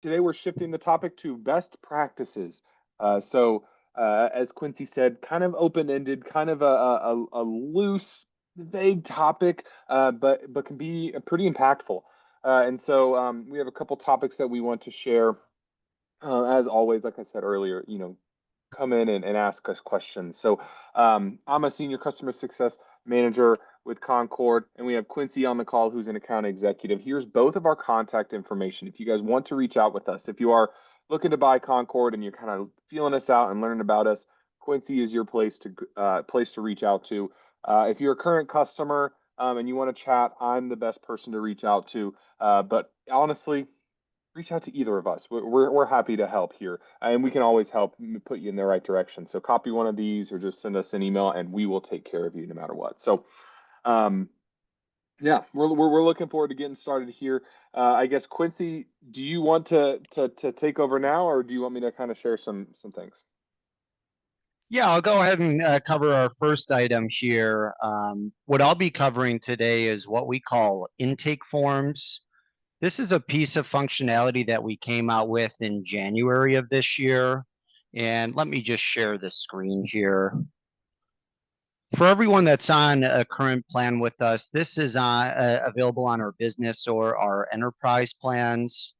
Today we're shifting the topic to best practices. As Quincy said, kind of open-ended, kind of a loose, vague topic, but can be pretty impactful. We have a couple topics that we want to share. As always, like I said earlier, come in and ask us questions. I'm a senior customer success manager with Concord, and we have Quincy on the call, who's an account executive. Here's both of our contact information. If you guys want to reach out with us, if you are looking to buy Concord and you're kind of feeling us out and learning about us, Quincy is your place to reach out to. If you're a current customer and you want to chat, I'm the best person to reach out to. But honestly, reach out to either of us. We're happy to help here, and we can always help put you in the right direction. So copy one of these or just send us an email, and we will take care of you no matter what. Um, yeah, we're looking forward to getting started here. I guess Quincy, do you want to take over now, or do you want me to kind of share some things? Yeah, I'll go ahead and cover our first item here. What I'll be covering today is what we call intake forms. This is a piece of functionality that we came out with in January of this year. And let me just share the screen here. For everyone that's on a current plan with us, this is available on our business or our enterprise plans.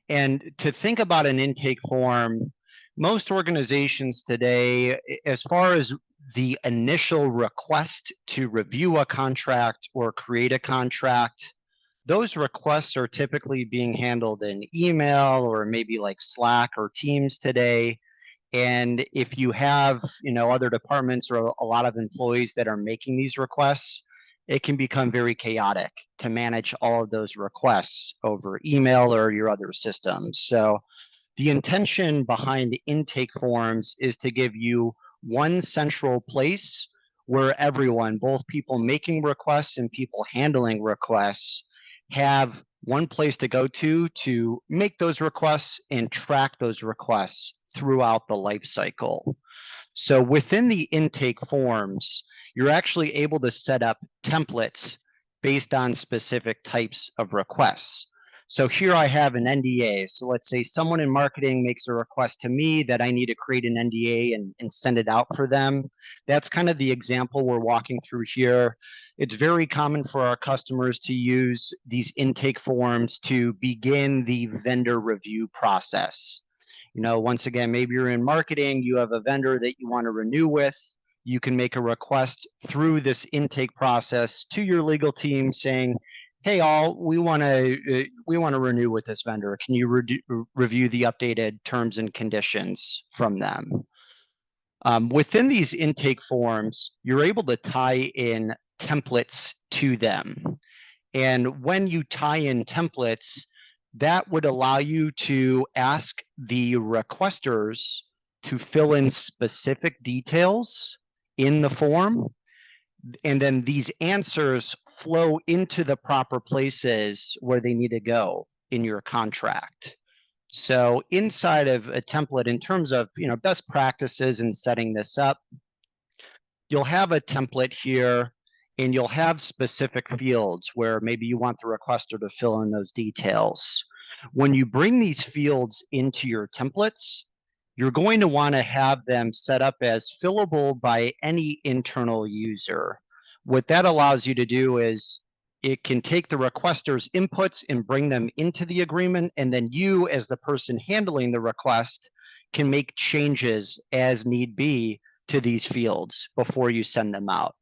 And to think about an intake form, most organizations today, as far as the initial request to review a contract or create a contract, those requests are typically being handled in email or maybe like Slack or Teams today. And if you have, other departments or a lot of employees that are making these requests, it can become very chaotic to manage all of those requests over email or your other systems. So the intention behind intake forms is to give you one central place where everyone, both people making requests and people handling requests, have one place to go to make those requests and track those requests throughout the life cycle. So within the intake forms, you're actually able to set up templates based on specific types of requests. So here I have an NDA. So let's say someone in marketing makes a request to me that I need to create an NDA and send it out for them. That's kind of the example we're walking through here. It's very common for our customers to use these intake forms to begin the vendor review process. Once again, maybe you're in marketing, you have a vendor that you want to renew with. You can make a request through this intake process to your legal team saying, "Hey, all, we want to renew with this vendor. Can you review the updated terms and conditions from them?" Within these intake forms, you're able to tie in templates to them. And when you tie in templates, that would allow you to ask the requesters to fill in specific details in the form. And then these answers flow into the proper places where they need to go in your contract. So inside of a template, in terms of best practices in setting this up, you'll have a template here and you'll have specific fields where maybe you want the requester to fill in those details. When you bring these fields into your templates, you're going to want to have them set up as fillable by any internal user. What that allows you to do is it can take the requester's inputs and bring them into the agreement, and then you, as the person handling the request, can make changes as need be to these fields before you send them out.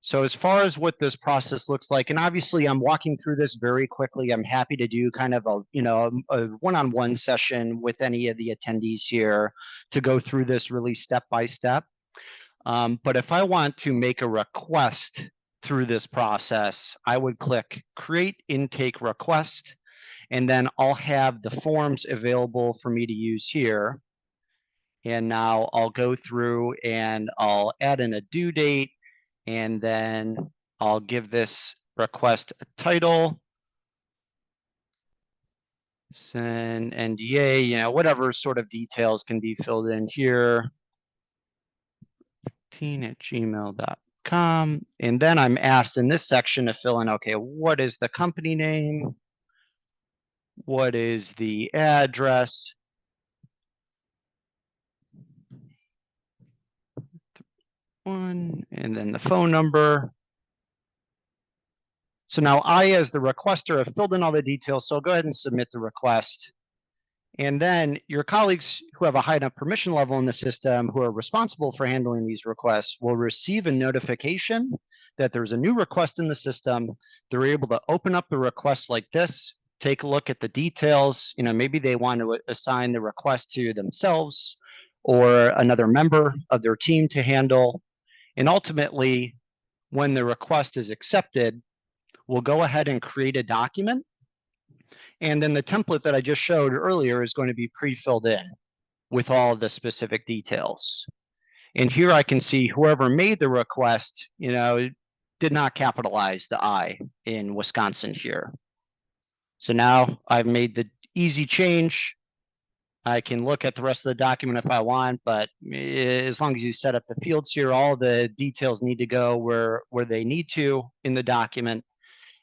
So as far as what this process looks like, and obviously I'm walking through this very quickly. I'm happy to do kind of a one-on-one session with any of the attendees here to go through this really step by step. But if I want to make a request through this process, I would click Create Intake Request, and then I'll have the forms available for me to use here. And now I'll go through and I'll add in a due date, and then I'll give this request a title, send NDA, whatever sort of details can be filled in here, 15@gmail.com. And then I'm asked in this section to fill in, okay, what is the company name? What is the address? One, and then the phone number. So now I, as the requester, have filled in all the details, so I'll go ahead and submit the request. And then your colleagues who have a high enough permission level in the system who are responsible for handling these requests will receive a notification that there's a new request in the system. They're able to open up the request like this, take a look at the details. Maybe they want to assign the request to themselves or another member of their team to handle. And ultimately, when the request is accepted, we'll go ahead and create a document. And then the template that I just showed earlier is going to be pre-filled in with all of the specific details. And here I can see whoever made the request, did not capitalize the I in Wisconsin here. So now I've made the easy change. I can look at the rest of the document if I want, but as long as you set up the fields here, all the details need to go where they need to in the document.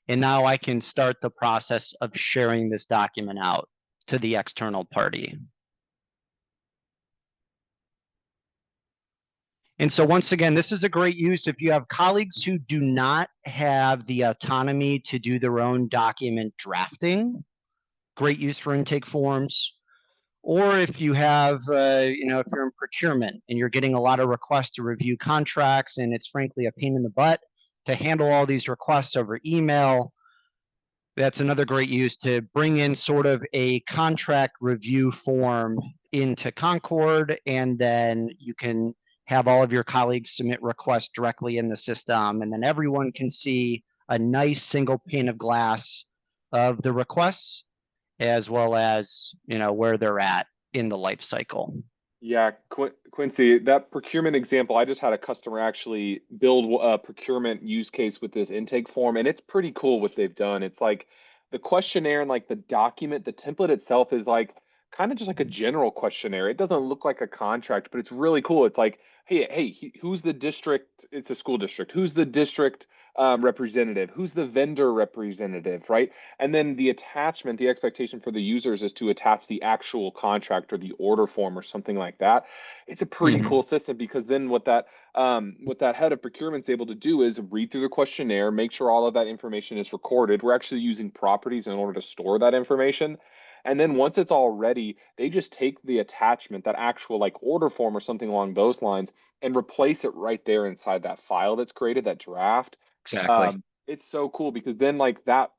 And now I can start the process of sharing this document out to the external party. And so once again, this is a great use if you have colleagues who do not have the autonomy to do their own document drafting. Great use for intake forms. Or if you have, if you're in procurement and you're getting a lot of requests to review contracts and it's frankly a pain in the butt to handle all these requests over email, that's another great use to bring in sort of a contract review form into Concord, and then you can have all of your colleagues submit requests directly in the system, and then everyone can see a nice single pane of glass of the requests as well as where they're at in the life cycle. Yeah, Quincy, that procurement example, I just had a customer actually build a procurement use case with this intake form, and it's pretty cool what they've done. It's like the questionnaire and like the document, the template itself is like kind of just like a general questionnaire. It doesn't look like a contract, but it's really cool. It's like, hey, who's the district? It's a school district. Who's the district representative? Who's the vendor representative, right? And then the attachment, the expectation for the users is to attach the actual contract or the order form or something like that. It's a pretty cool system because then what that head of procurement's able to do is read through the questionnaire, make sure all of that information is recorded. We're actually using properties in order to store that information. And then once it's all ready, they just take the attachment, that actual like order form or something along those lines, and replace it right there inside that file that's created, that draft. Exactly. It's so cool because then like that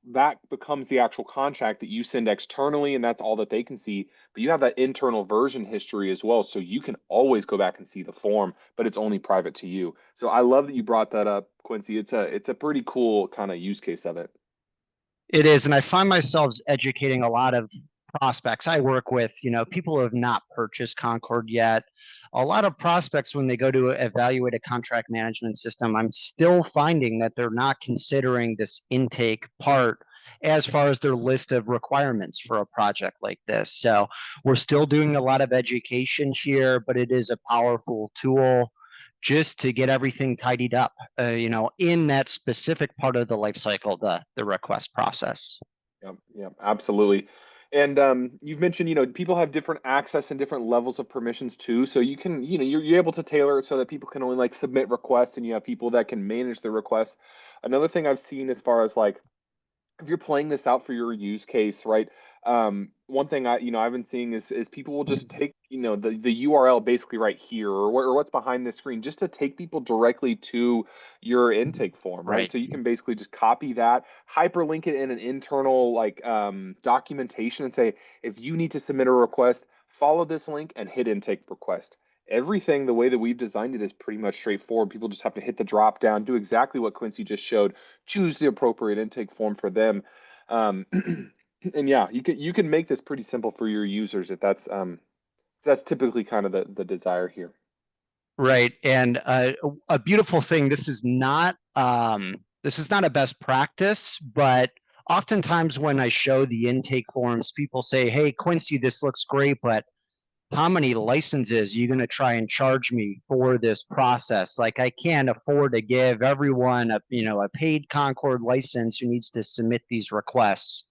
becomes the actual contract that you send externally, and that's all that they can see. But you have that internal version history as well, so you can always go back and see the form, but it's only private to you. So I love that you brought that up, Quincy. It's a pretty cool kind of use case of it. It is, and I find myself educating a lot of prospects I work with, people who have not purchased Concord yet. A lot of prospects, when they go to evaluate a contract management system, I'm still finding that they're not considering this intake part as far as their list of requirements for a project like this. So we're still doing a lot of education here, but it is a powerful tool just to get everything tidied up, in that specific part of the life cycle, the request process. Yep, absolutely. And you've mentioned, people have different access and different levels of permissions too. So you can, you're able to tailor it so that people can only like submit requests, and you have people that can manage the requests. Another thing I've seen as far as like if you're playing this out for your use case, right? One thing I've been seeing is people will just take the URL basically right here or what's behind the screen just to take people directly to your intake form, right? Right. So you can basically just copy that, hyperlink it in an internal like documentation, and say if you need to submit a request, follow this link and hit intake request. Everything the way that we've designed it is pretty much straightforward. People just have to hit the drop down, do exactly what Quincy just showed, choose the appropriate intake form for them. And yeah, you can make this pretty simple for your users if that's typically kind of the desire here. Right. And a beautiful thing, this is not a best practice, but oftentimes when I show the intake forms, people say, "Hey, Quincy, this looks great, but how many licenses are you going to try and charge me for this process? Like, I can't afford to give everyone a paid Concord license who needs to submit these requests."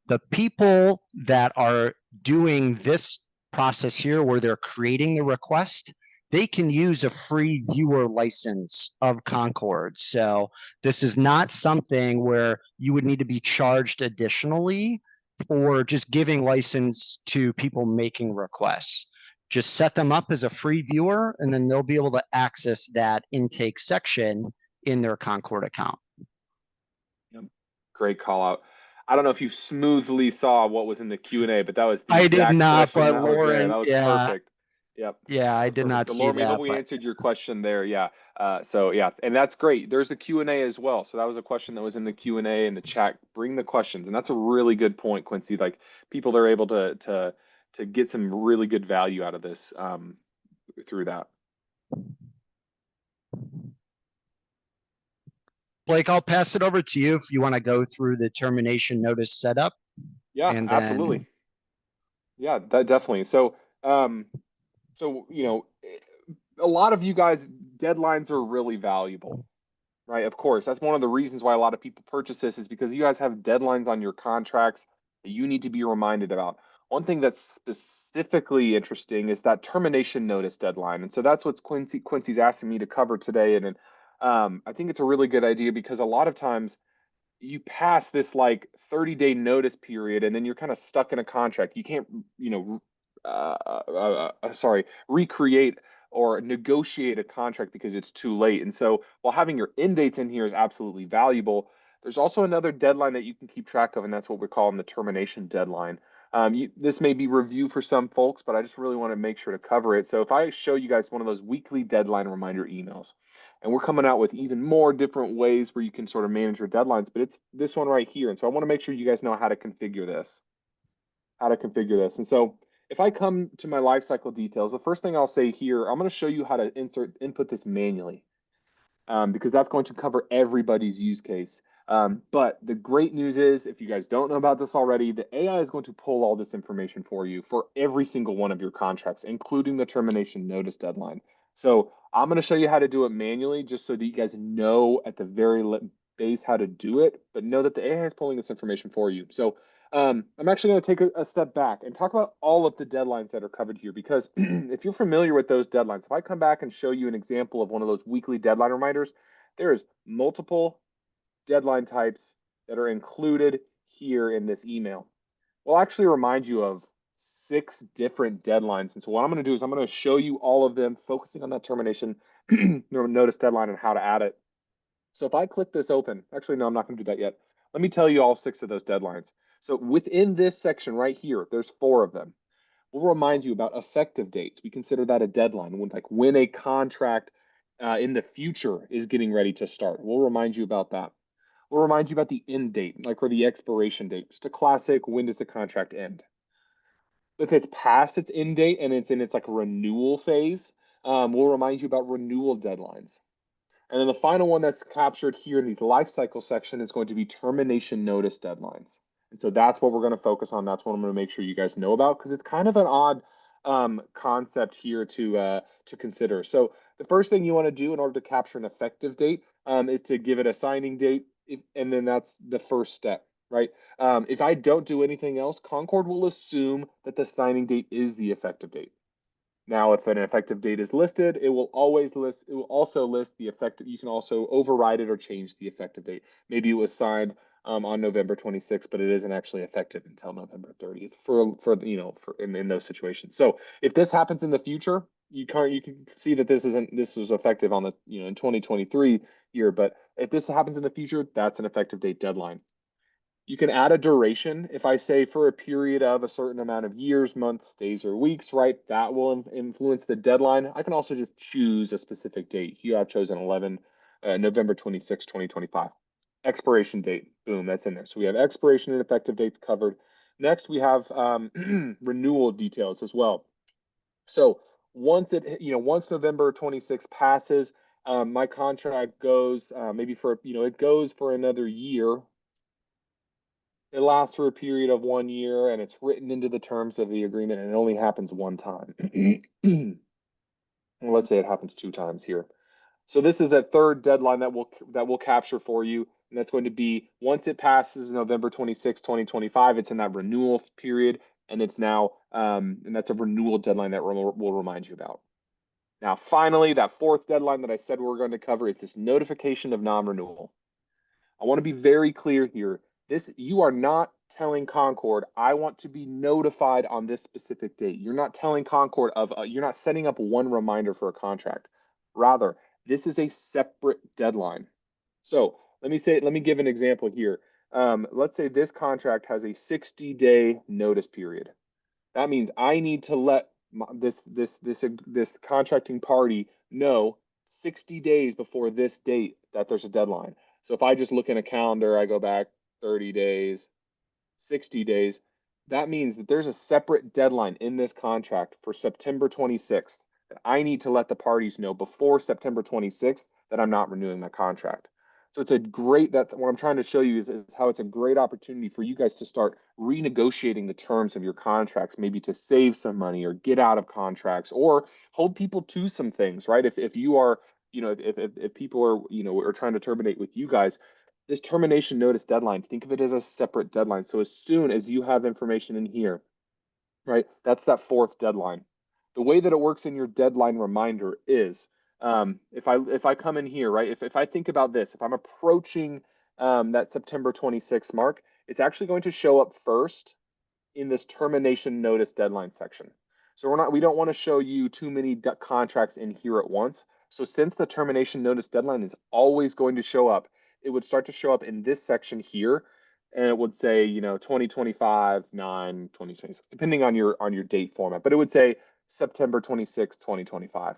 The people that are doing this process here where they're creating the request, they can use a free viewer license of Concord. So this is not something where you would need to be charged additionally for just giving license to people making requests. Just set them up as a free viewer, and then they'll be able to access that intake section in their Concord account. Yep. Great call out. I don't know if you smoothly saw what was in the Q&A, but that was the I did exact not, question but that was there. Lauren, That was yeah, perfect. Yep. yeah, That I was did perfect. not So see Lauren, we hope that, we but answered your question there. Yeah. So yeah, and that's great. There's the Q&A as well. So that was a question that was in the Q&A in the chat. Bring the questions. And that's a really good point, Quincy. Like people are able to get some really good value out of this through that. Blake, I'll pass it over to you if you want to go through the termination notice setup, Yeah, and absolutely. then Yeah, that definitely. So a lot of you guys, deadlines are really valuable, right? Of course, that's one of the reasons why a lot of people purchase this is because you guys have deadlines on your contracts that you need to be reminded about. One thing that's specifically interesting is that termination notice deadline. And so that's what Quincy's asking me to cover today. And I think it's a really good idea because a lot of times you pass this like 30-day notice period and then you're kind of stuck in a contract. You can't, recreate or negotiate a contract because it's too late. And so while having your end dates in here is absolutely valuable, there's also another deadline that you can keep track of, and that's what we're calling the termination deadline. This may be review for some folks, but I just really want to make sure to cover it. So if I show you guys one of those weekly deadline reminder emails, and we're coming out with even more different ways where you can sort of manage your deadlines, but it's this one right here. And so I want to make sure you guys know how to configure this, And so if I come to my lifecycle details, the first thing I'll say here, I'm going to show you how to input this manually, because that's going to cover everybody's use case. But the great news is, if you guys don't know about this already, the AI is going to pull all this information for you for every single one of your contracts, including the termination notice deadline. So I'm going to show you how to do it manually, just so that you guys know at the very base how to do it, but know that the AI is pulling this information for you. So I'm actually going to take a step back and talk about all of the deadlines that are covered here, because if you're familiar with those deadlines, if I come back and show you an example of one of those weekly deadline reminders, there's multiple deadline types that are included here in this email. We'll actually remind you of 6 different deadlines. And so what I'm going to do is I'm going to show you all of them, focusing on that termination notice deadline and how to add it. So if I click this open, actually, no, I'm not going to do that yet. Let me tell you all 6 of those deadlines. So within this section right here, there's 4 of them. We'll remind you about effective dates. We consider that a deadline, when a contract in the future is getting ready to start. We'll remind you about that. We'll remind you about the end date, or the expiration date. Just a classic, when does the contract end? If it's past its end date and it's in its like renewal phase, we'll remind you about renewal deadlines. And then the final one that's captured here in these life cycle section is going to be termination notice deadlines. And so that's what we're going to focus on. That's what I'm going to make sure you guys know about, because it's kind of an odd concept here to consider. So the first thing you want to do in order to capture an effective date is to give it a signing date, and then that's the first step, right? If I don't do anything else, Concord will assume that the signing date is the effective date. Now, if an effective date is listed, it will also list the effective. You can also override it or change the effective date. Maybe it was signed on November 26th, but it isn't actually effective until November 30th in those situations. So if this happens in the future, you can see that this was effective on the in 2023 year. But if this happens in the future, that's an effective date deadline. You can add a duration. If I say for a period of a certain amount of years, months, days, or weeks, right, that will influence the deadline. I can also just choose a specific date. Here I've chosen November 26, 2025. Expiration date, boom, that's in there. So we have expiration and effective dates covered. Next, we have renewal details as well. So once November 26 passes, my contract goes it goes for another year. It lasts for a period of 1 year, and it's written into the terms of the agreement, and it only happens one time. Let's say it happens 2 times here. So this is that third deadline that we'll capture for you. And that's going to be once it passes November 26, 2025, it's in that renewal period, and it's now, and that's a renewal deadline that we'll remind you about. Now, finally, that fourth deadline that I said we're going to cover is this notification of non-renewal. I want to be very clear here. You are not telling Concord, I want to be notified on this specific date. You're not telling Concord you're not setting up one reminder for a contract. Rather, this is a separate deadline. So let me give an example here. Let's say this contract has a 60-day notice period. That means I need to let this contracting party know 60 days before this date that there's a deadline. So if I just look in a calendar, I go back 30 days, 60 days, that means that there's a separate deadline in this contract for September 26th that I need to let the parties know before September 26th that I'm not renewing my contract. So that's what I'm trying to show you is how it's a great opportunity for you guys to start renegotiating the terms of your contracts, maybe to save some money or get out of contracts or hold people to some things, right? If you are, if people are, are trying to terminate with you guys, this termination notice deadline, think of it as a separate deadline. So as soon as you have information in here, right, that's that fourth deadline. The way that it works in your deadline reminder is if I come in here, right, if I think about this, if I'm approaching that September 26th mark, it's actually going to show up first in this termination notice deadline section. So we don't want to show you too many contracts in here at once. So since the termination notice deadline is always going to show up, it would start to show up in this section here, and it would say, 2025, 9, 2026, depending on your date format, but it would say September 26, 2025.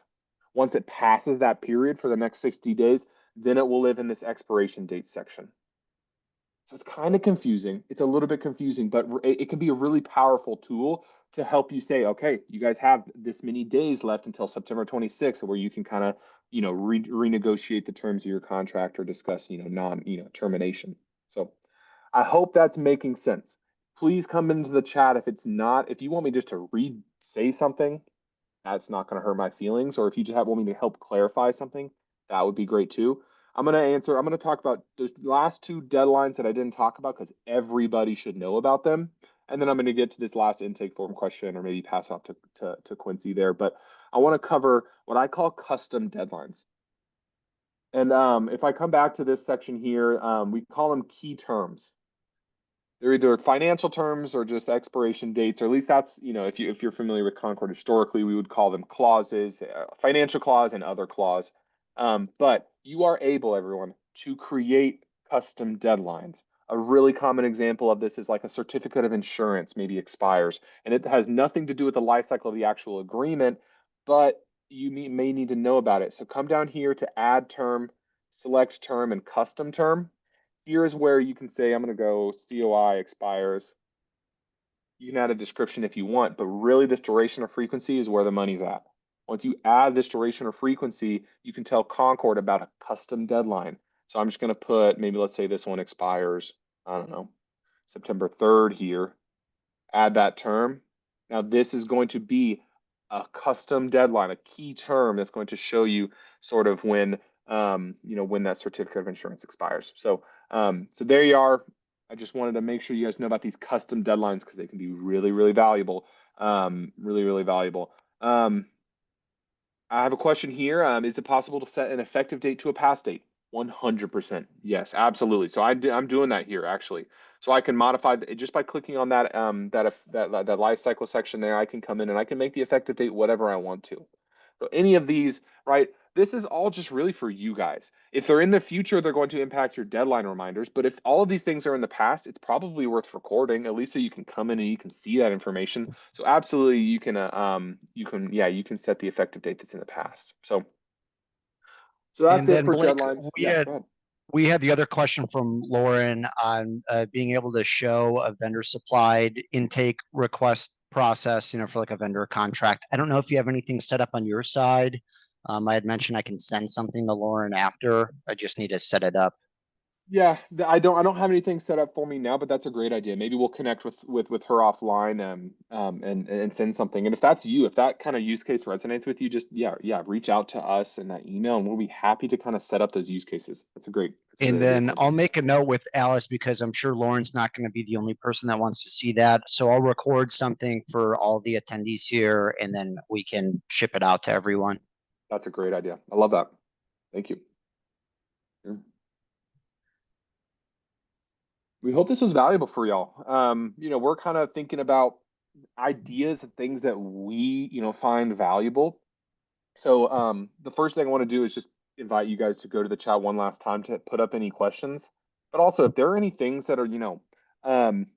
Once it passes that period for the next 60 days, then it will live in this expiration date section. So it's kind of confusing. It's a little bit confusing, but it can be a really powerful tool to help you say, okay, you guys have this many days left until September 26th, where you can kind of, renegotiate the terms of your contract or discuss, termination. So I hope that's making sense. Please come into the chat if it's not. If you want me just to say something, that's not going to hurt my feelings. Or if you just want me to help clarify something, that would be great too. I'm going to talk about those last two deadlines that I didn't talk about because everybody should know about them. And then I'm going to get to this last intake form question or maybe pass off to Quincy there. But I want to cover what I call custom deadlines. And if I come back to this section here, we call them key terms. They're either financial terms or just expiration dates, or at least that's, if you're familiar with Concord historically, we would call them clauses, financial clause and other clause. But you are able, everyone, to create custom deadlines. A really common example of this is like a certificate of insurance maybe expires, and it has nothing to do with the life cycle of the actual agreement, but you may need to know about it. So come down here to add term, select term, and custom term. Here's where you can say, I'm going to go COI expires. You can add a description if you want, but really this duration or frequency is where the money's at. Once you add this duration or frequency, you can tell Concord about a custom deadline. So I'm just going to put, maybe let's say this one expires, I don't know, September 3rd here. Add that term. Now this is going to be a custom deadline, a key term that's going to show you sort of when when that certificate of insurance expires. So there you are. I just wanted to make sure you guys know about these custom deadlines because they can be really, really valuable. Really, really valuable. I have a question here. Is it possible to set an effective date to a past date? 100%. Yes, absolutely. So I'm doing that here actually. So I can modify just by clicking on that life cycle section there. I can come in and I can make the effective date whatever I want to. So any of these, right? This is all just really for you guys. If they're in the future, they're going to impact your deadline reminders. But if all of these things are in the past, it's probably worth recording, at least so you can come in and you can see that information. So absolutely, you can set the effective date that's in the past. So that's And it then for Blake, deadlines. we Yeah, had go ahead. we had the other question from Lauren on being able to show a vendor supplied intake request process, for like a vendor contract. I don't know if you have anything set up on your side. I had mentioned I can send something to Lauren after. I just need to set it up. Yeah, I don't have anything set up for me now, but that's a great idea. Maybe we'll connect with her offline, and send something. And if that's you, if that kind of use case resonates with you, just yeah, reach out to us in that email, and we'll be happy to kind of set up those use cases. That's a And great idea, then I'll Quincy. make a note with Alice because I'm sure Lauren's not going to be the only person that wants to see that. So I'll record something for all the attendees here and then we can ship it out to everyone. That's a great idea. I love that. Thank you. Yeah. We hope this was valuable for y'all. We're kind of thinking about ideas and things that we, find valuable. So the first thing I want to do is just invite you guys to go to the chat one last time to put up any questions. But also, if there are any things that are, um,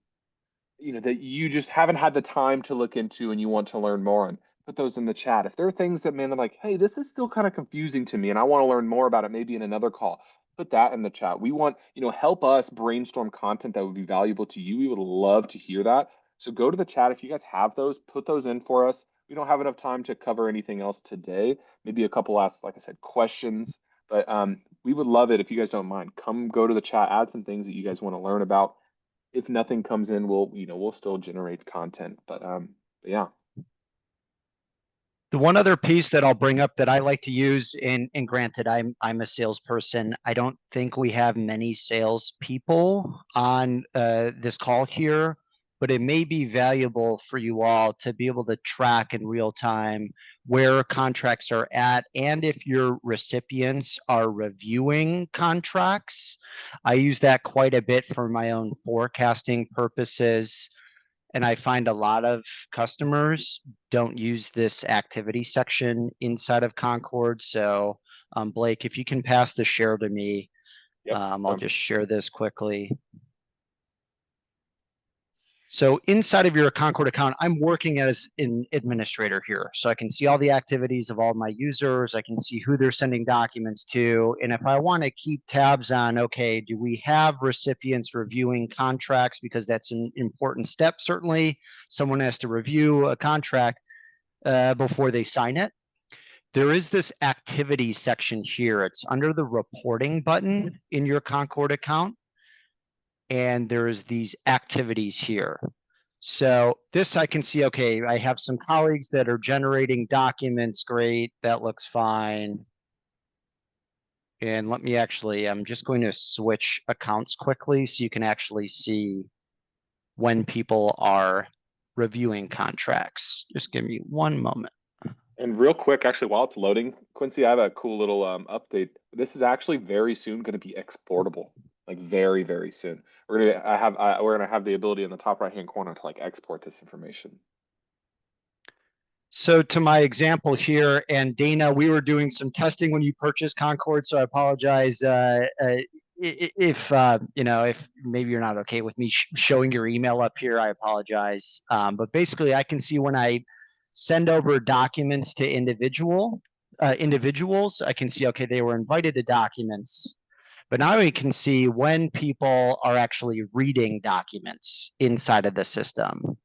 that you just haven't had the time to look into and you want to learn more on, put those in the chat. If there are things that, man, they're like, hey, this is still kind of confusing to me and I want to learn more about it, maybe in another call, put that in the chat. We want, help us brainstorm content that would be valuable to you. We would love to hear that. So go to the chat. If you guys have those, put those in for us. We don't have enough time to cover anything else today. Maybe a couple last, like I said, questions. But we would love it if you guys don't mind. Come go to the chat, add some things that you guys want to learn about. If nothing comes in, we'll still generate content. But yeah. The one other piece that I'll bring up that I like to use, and granted, I'm a salesperson. I don't think we have many salespeople on this call here, but it may be valuable for you all to be able to track in real time where contracts are at and if your recipients are reviewing contracts. I use that quite a bit for my own forecasting purposes. And I find a lot of customers don't use this activity section inside of Concord. So, Blake, if you can pass the share to me, Yep. I'll just share this quickly. So inside of your Concord account, I'm working as an administrator here. So I can see all the activities of all my users. I can see who they're sending documents to. And if I want to keep tabs on, okay, do we have recipients reviewing contracts? Because that's an important step. Certainly, someone has to review a contract before they sign it. There is this activity section here. It's under the reporting button in your Concord account. And there's these activities here. So this I can see, okay, I have some colleagues that are generating documents. Great, that looks fine. And let me actually, I'm just going to switch accounts quickly so you can actually see when people are reviewing contracts. Just give me one moment. And real quick, actually, while it's loading, Quincy, I have a cool little update. This is actually very soon going to be exportable, like very, very soon. We're gonna have the ability in the top right hand corner to like export this information. So to my example here, and Dana, we were doing some testing when you purchased Concord, so I apologize if if maybe you're not okay with me showing your email up here. I apologize, but basically, I can see when I send over documents to individuals, I can see okay they were invited to documents, but now we can see when people are actually reading documents inside of the system.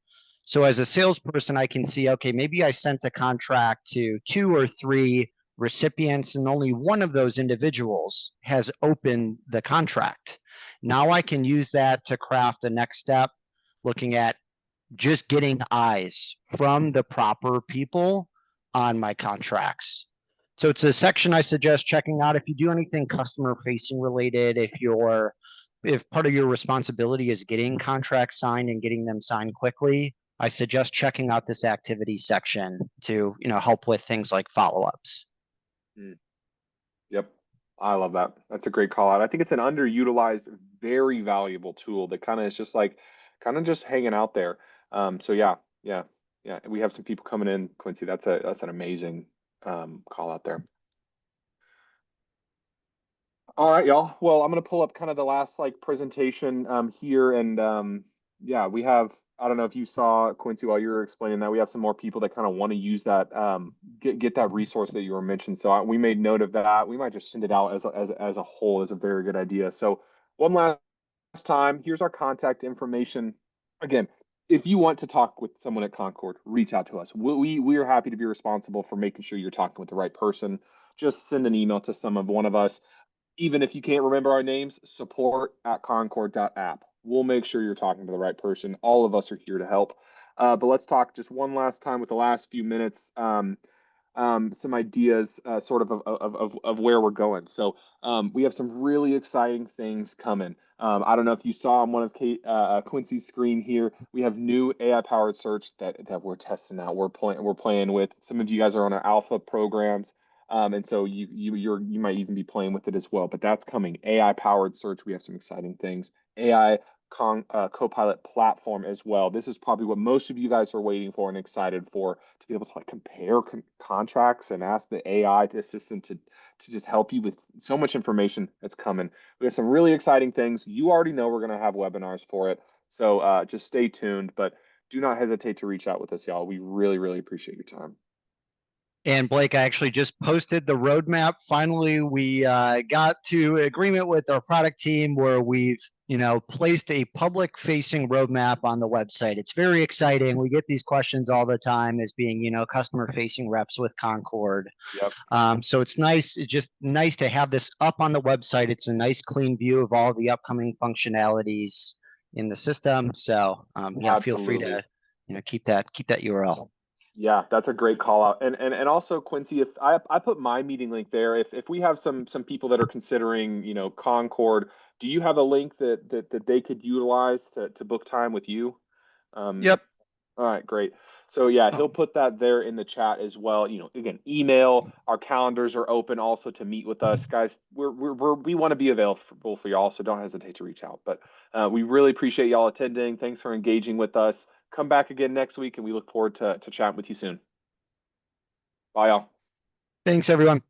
So as a salesperson, I can see, okay, maybe I sent a contract to 2 or 3 recipients and only one of those individuals has opened the contract. Now I can use that to craft the next step, looking at just getting eyes from the proper people on my contracts. So it's a section I suggest checking out if you do anything customer facing related, if part of your responsibility is getting contracts signed and getting them signed quickly, I suggest checking out this activity section to, help with things like follow-ups. Mm, yep. I love that. That's a great call out. I think it's an underutilized, very valuable tool that kind of is just like kind of just hanging out there. So yeah. We have some people coming in, Quincy. That's an amazing call out there. All right, y'all. Well, I'm gonna pull up kind of the last like presentation here, and yeah, we have. I don't know if you saw Quincy while you were explaining that we have some more people that kind of want to use that get that resource that you were mentioned. So we made note of that. We might just send it out as a whole as a very good idea. So one last time, here's our contact information. Again, if you want to talk with someone at Concord, reach out to us. We are happy to be responsible for making sure you're talking with the right person. Just send an email to one of us. Even if you can't remember our names, support@concord.app. We'll make sure you're talking to the right person. All of us are here to help. But let's talk just one last time with the last few minutes. Some ideas sort of where we're going. So we have some really exciting things coming. I don't know if you saw on one of Quincy's screen here, we have new AI powered search that we're testing out. We're playing with. Some of you guys are on our alpha programs. And so you might even be playing with it as well, but that's coming. AI powered search. We have some exciting things. AI Copilot platform as well. This is probably what most of you guys are waiting for and excited for, to be able to like compare contracts and ask the AI assistant to just help you with so much information that's coming. We have some really exciting things. You already know we're going to have webinars for it, so just stay tuned. But do not hesitate to reach out with us, y'all. We really, really appreciate your time. And Blake, I actually just posted the roadmap. Finally, we got to agreement with our product team where we've, placed a public-facing roadmap on the website. It's very exciting. We get these questions all the time as being, customer-facing reps with Concord. Yep. So it's nice, just nice to have this up on the website. It's a nice, clean view of all the upcoming functionalities in the system. So yeah, feel free Absolutely. to, keep that URL. Yeah, that's a great call out. And also Quincy, if I put my meeting link there, if we have some people that are considering, Concord, do you have a link that they could utilize to book time with you? Um, Yep. all right, great. So yeah, he'll Oh, put that there in the chat as well. Again, email, our calendars are open also to meet with us, guys. We want to be available for y'all, so don't hesitate to reach out. But we really appreciate y'all attending. Thanks for engaging with us. Come back again next week, and we look forward to chatting with you soon. Bye, y'all. thanks, everyone.